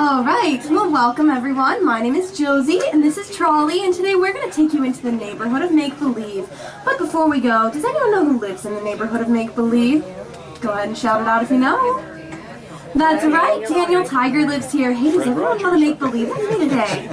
Alright, well welcome everyone. My name is Josie and this is Trolley, and today we're going to take you into the neighborhood of Make-Believe. But before we go, does anyone know who lives in the neighborhood of Make-Believe? Go ahead and shout it out if you know. That's right, Daniel Tiger lives here. Hey, does everyone want to make believe with me today?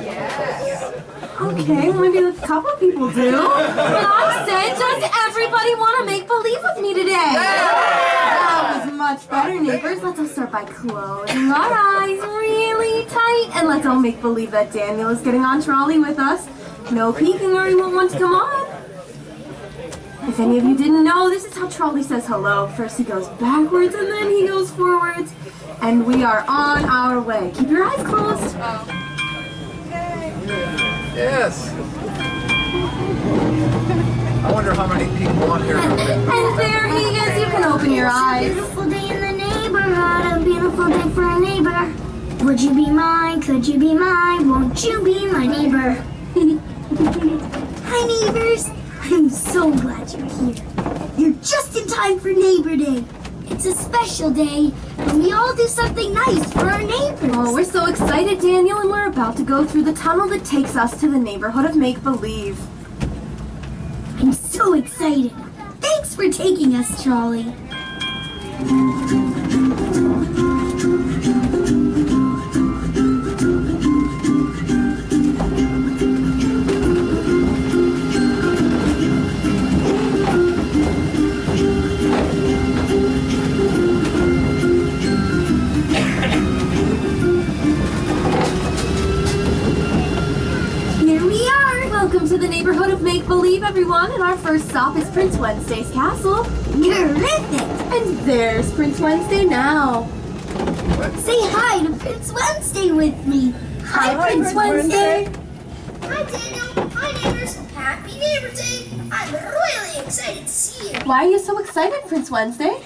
Okay, well maybe a couple of people do. But I said, does everybody want to make believe with me today? That was much better, neighbors. Let's all start by closing our eyes really tight, and let's all make believe that Daniel is getting on trolley with us. No peeking or he won't want to come on. If any of you didn't know, this is how Trolley says hello. First he goes backwards and then he goes forwards. And we are on our way. Keep your eyes closed. Yes. I wonder how many people want here. And there he is. You can open your eyes. It's a beautiful day in the neighborhood. A beautiful day for a neighbor. Would you be mine? Could you be mine? Won't you be my neighbor? Hi, neighbors. I'm so glad you're here. You're just in time for Neighbor Day. It's a special day, and we all do something nice for our neighbors. Oh, we're so excited, Daniel, and we're about to go through the tunnel that takes us to the neighborhood of Make-Believe. I'm so excited. Thanks for taking us, Trolley. Welcome to the neighborhood of Make-Believe, everyone, and our first stop is Prince Wednesday's castle. Terrific! And there's Prince Wednesday now. Say hi to Prince Wednesday with me. Hi, Prince Wednesday. Hi, Daniel. Hi, neighbors. Happy Neighbor Day. I'm really excited to see you. Why are you so excited, Prince Wednesday?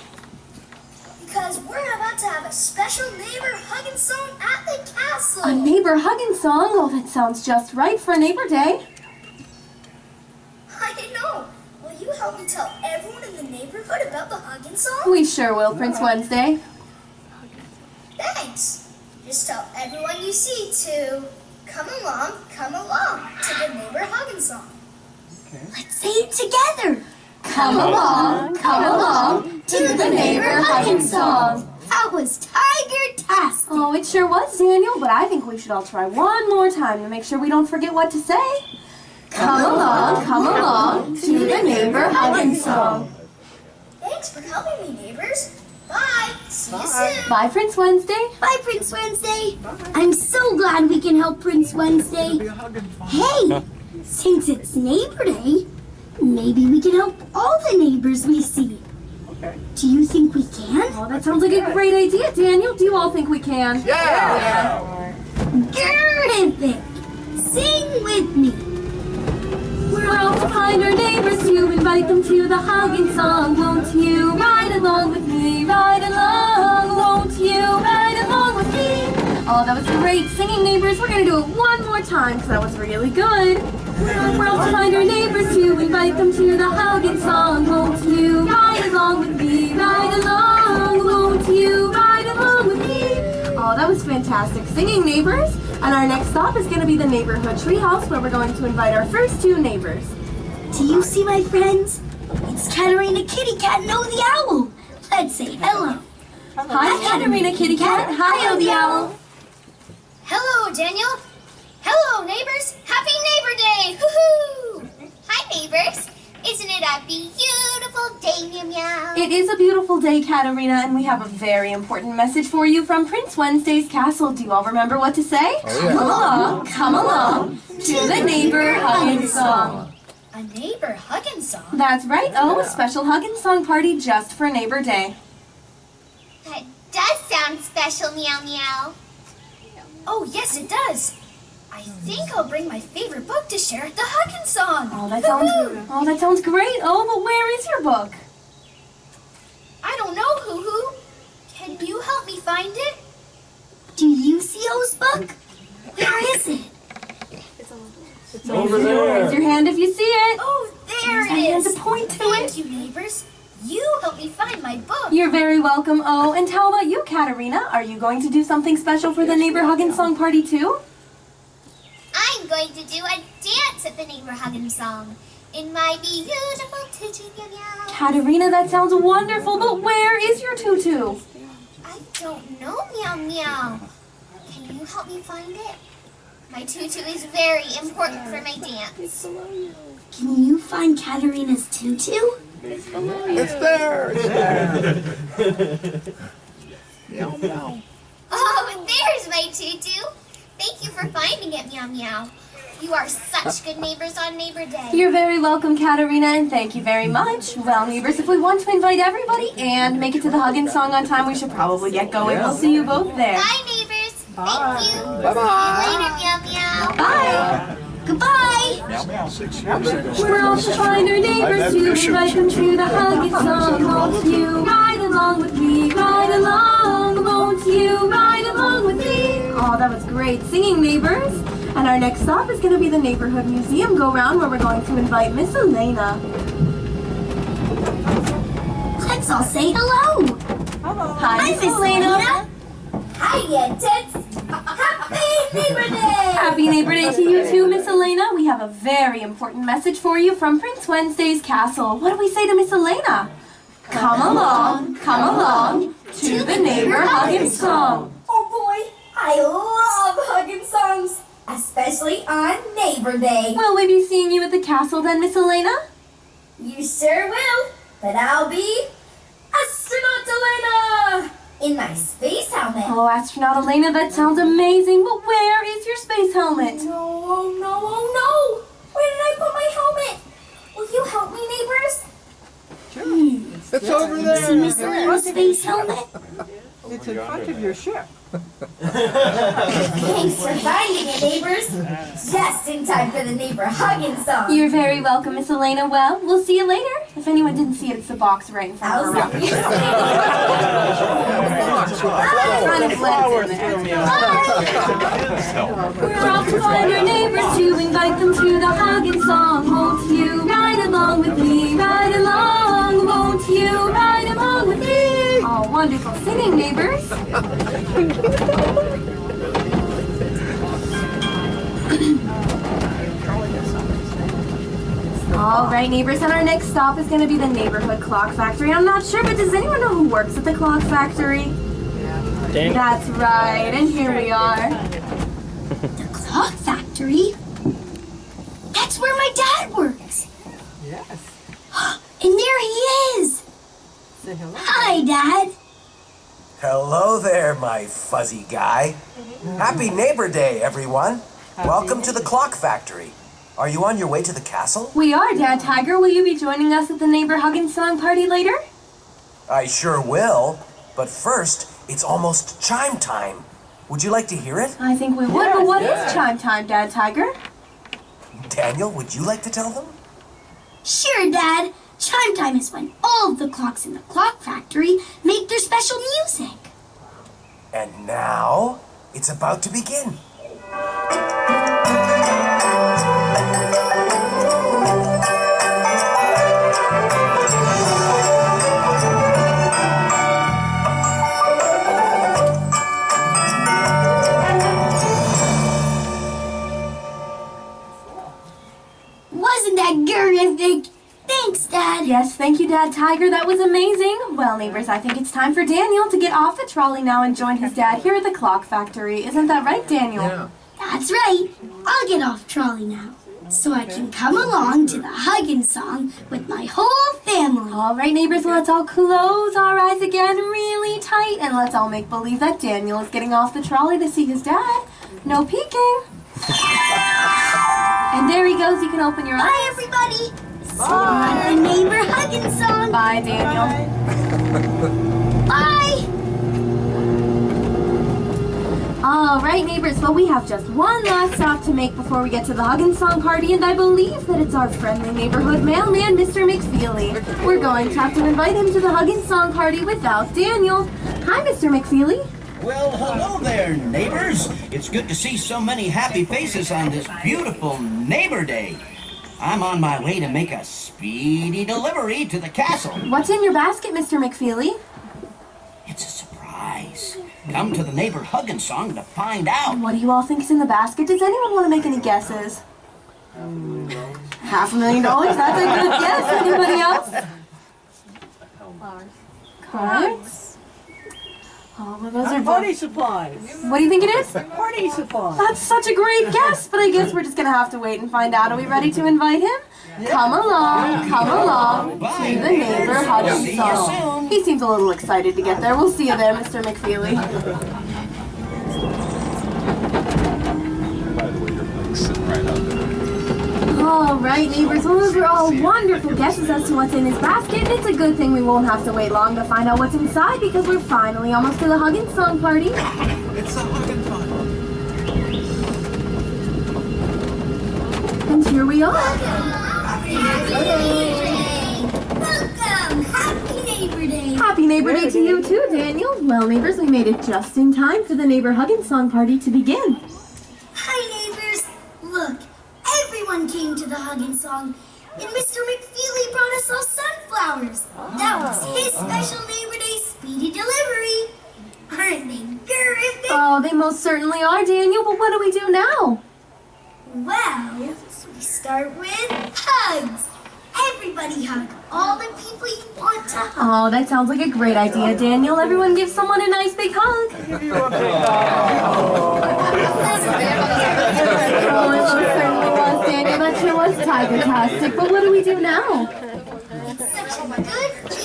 Because we're about to have a special neighbor hugging song at the castle. A neighbor hugging song? Oh, that sounds just right for Neighbor Day. I know. Will you help me tell everyone in the neighborhood about the hugging song? We sure will, Prince Wednesday. Thanks. Just tell everyone you see to come along to the neighbor hugging song. Okay. Let's say it together. Come along to the neighbor hugging song. That was tiger-tastic. Oh, it sure was, Daniel, but I think we should all try one more time to make sure we don't forget what to say. Come along to the neighbor hugging song. Thanks for helping me, neighbors. Bye. See you soon. Bye, Prince Wednesday. Bye, Prince Wednesday. I'm so glad we can help Prince Wednesday. Hey, since it's Neighbor Day, maybe we can help all the neighbors we see. Okay. Do you think we can? Oh, that sounds like a great idea, Daniel. Do you all think we can? Yeah! Terrific. Sing with me. We're out to find our neighbors to invite them to the hugging song. Won't you ride along with me? Ride along. Won't you ride along with me? Oh, that was great singing, neighbors. We're going to do it one more time because that was really good. We're out to find our neighbors to invite them to the hugging song. Won't you ride along with me? Ride along. Won't you ride along with me? Oh, that was fantastic singing, neighbors. And our next stop is going to be the neighborhood treehouse, where we're going to invite our first two neighbors. Do you see my friends? It's Katarina Kitty Cat and O the Owl. Let's say hello. Hi, Katarina Kitty Cat. Hi, O the Owl. Hello, Daniel. Hello, neighbors. Happy Neighbor Day. Woohoo! Hi, neighbors. Isn't it a beautiful day, meow meow? It is a beautiful day, Katarina, and we have a very important message for you from Prince Wednesday's castle. Do you all remember what to say? Oh, yeah. Come along to the neighbor hugging song. A neighbor hugging song? That's right. Oh, a special hugging song party just for Neighbor Day. That does sound special, meow meow. Oh, yes, it does. I think I'll bring my favorite book to share at the hugging song. Oh, that sounds great. Oh, but where is your book? I don't know, Hoo Hoo. Can you help me find it? Do you see O's book? Where is it? It's over there. Raise your hand if you see it. Oh, there it And is. to point to Thank it. you, neighbors. You helped me find my book. You're very welcome, Oh. And how about you, Katerina? Are you going to do something special for the Neighbor Huggin' Song Party too? I'm going to do a dance at the Neighbor Huggin' Song in my beautiful tutu meow meow. Katerina, that sounds wonderful, but where is your tutu? I don't know, meow meow. Can you help me find it? My tutu is very important for my dance. Can you find Katerina's tutu? It's there! It's there! Meow, meow. Oh, there's my tutu. Thank you for finding it, meow meow. You are such good neighbors on Neighbor Day. You're very welcome, Katerina, and thank you very much. Well, neighbors, if we want to invite everybody and make it to the Huggin' Song on time, we should probably get going. We'll see you both there. Bye, neighbors. Thank you. Bye-bye. See you later, meow meow. Bye! Goodbye! Meow, meow. We're off to find our neighbors to invite them to the Huggin' Song. Won't you ride along with me? Ride along, won't you ride along with me? Oh, that was great singing, neighbors. And our next stop is going to be the Neighborhood Museum go-round where we're going to invite Miss Elena. Let's all say hello! Hi, Miss Elena. Hiya, Tits! Happy Neighbor Day! Happy Neighbor Day to you too, Miss Elena. We have a very important message for you from Prince Wednesday's castle. What do we say to Miss Elena? Come along to the Neighbor Huggin' Song. Oh boy, I love hugging songs, especially on Neighbor Day. Will we be seeing you at the castle then, Miss Elena? You sure will, but I'll be Astronaut Elena in my space helmet. Oh, Astronaut Elena, that sounds amazing, but where is your space helmet? Oh no. Where did I put my helmet? Will you help me, neighbors? It's over there! See Miss Elena's space helmet? It's in front of your ship. Thanks for finding it, neighbors. Just in time for the Neighbor Huggin' Song. You're very welcome, Miss Elena. Well, we'll see you later. If anyone didn't see it, it's the box right in front of her. How's that? Kind of blends in there. We're off to find our neighbors to invite them to the Huggin' Song. Won't you ride along with me? Ride along, won't you ride along with me? Oh, wonderful singing, neighbors. All right, neighbors, and our next stop is going to be the Neighborhood Clock Factory. I'm not sure, but does anyone know who works at the clock factory? That's right, and here we are. The clock factory? That's where my dad works! Yes. And there he is! Say hello. Hi, Dad! Hello there, my fuzzy guy. Happy Neighbor Day, everyone. Welcome to the Clock Factory. Are you on your way to the castle? We are, Dad Tiger. Will you be joining us at the Neighbor Huggin' Song party later? I sure will. But first, it's almost chime time. Would you like to hear it? I think we would, but what is chime time, Dad Tiger? Daniel, would you like to tell them? Sure, Dad. Chime time is when all of the clocks in the clock factory make their special music. And now, it's about to begin. Wasn't that terrific? Thanks, Dad. Yes, thank you, Dad Tiger. That was amazing. Well, neighbors, I think it's time for Daniel to get off the trolley now and join his dad here at the clock factory. Isn't that right, Daniel? Yeah. That's right. I'll get off trolley now, so I can come along to the Huggin' Song with my whole family. All right, neighbors, let's all close our eyes again really tight, and let's all make believe that Daniel is getting off the trolley to see his dad. No peeking. And there he goes. You can open your eyes. Bye, everybody. See you at the Neighbor Huggin' Song. Bye, Daniel. Bye. All right, neighbors, well, we have just one last stop to make before we get to the Huggin' Song party, and I believe that it's our friendly neighborhood mailman, Mr. McFeely. We're going to have to invite him to the Huggin' Song party without Daniel. Hi, Mr. McFeely. Well, hello there, neighbors. It's good to see so many happy faces on this beautiful Neighbor Day. I'm on my way to make a speedy delivery to the castle. What's in your basket, Mr. McFeely? It's a surprise. Come to the neighbor hugging song to find out. What do you all think is in the basket? Does anyone want to make any guesses? $500,000? That's a good guess. Anybody else? Cards. Oh, well, those are Party supplies. What do you think it is? Party supplies. That's such a great guess, but I guess we're just gonna have to wait and find out. Are we ready to invite him? Come along to the neighbor hugging song. He seems a little excited to get there. We'll see you there, Mr. McFeely. By the way, your mic's sitting right out there. All right, neighbors. Well, those were all wonderful guesses as to what's in his basket. And it's a good thing we won't have to wait long to find out what's inside because we're finally almost to the hugging song party. It's a hugging fun. And here we are. Happy Welcome! Happy Neighbor Day! Happy Neighbor Day to you too, Daniel. Well, neighbors, we made it just in time for the neighbor hugging song party to begin. Hi, neighbors! Look, everyone came to the hugging song, and Mr. McFeely brought us all sunflowers. That was his special Neighbor Day speedy delivery. Aren't they terrific? Oh, they most certainly are, Daniel. But what do we do now? Well, we start with hugs. Everybody hug all the people you want to hug. Oh, that sounds like a great idea, Daniel. Everyone give someone a nice big hug. Oh, it certainly was, Daniel. That sure was tiger-tastic. But what do we do now? It's such a good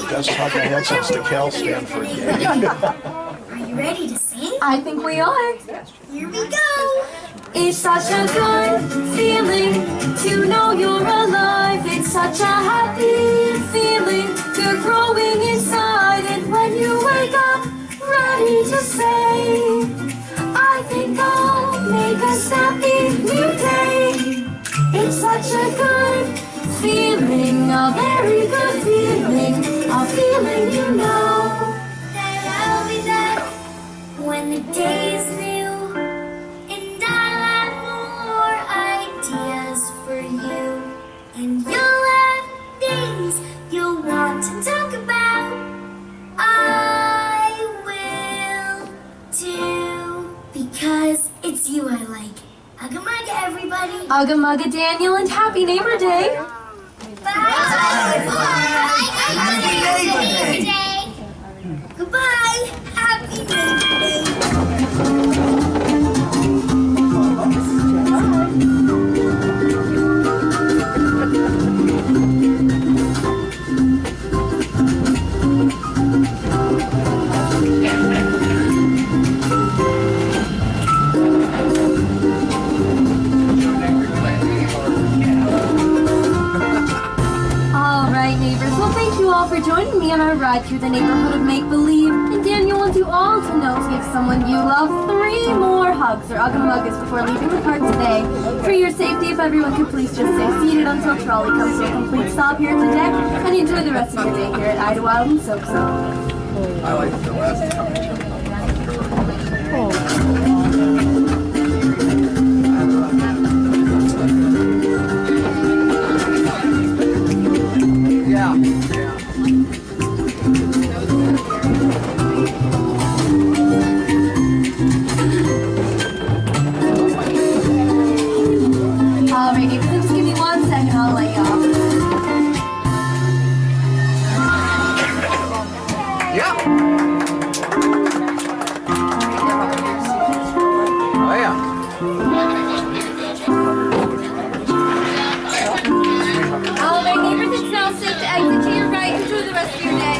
Best hug I had since the Cal Stanford game. Are you ready to sing? I think we are. Here we go. It's such a good feeling to know you're alive. It's such a happy feeling. You're growing inside. And when you wake up, ready to say, I think I'll make a snappy new day. It's such a good feeling, a very good feeling, a feeling you know That I'll be back when the day is new, and I'll have more ideas for you, and you'll have things you'll want to talk about. I will too, because it's you I like. Ugga mugga, everybody. Ugga mugga, Daniel, and happy Neighbor Day. Bye. Happy Neighbor Day. Goodbye. Happy Neighbor Day. All right, neighbors. Well, thank you all for joining me on our ride through the neighborhood of make-believe. And Daniel wants you all to know to give someone you love 3 more hugs or ugga muggas before leaving the park today. For your safety, if everyone could please just stay seated until trolley comes to a complete stop here at the deck, and enjoy the rest of your day here at Idlewild SoakZone. I like the last time. All right, neighbors, just give me 1 second. I'll let you off. Yeah. Oh yeah. All right, neighbors, it's now safe to exit to your right. Enjoy the rest of your day.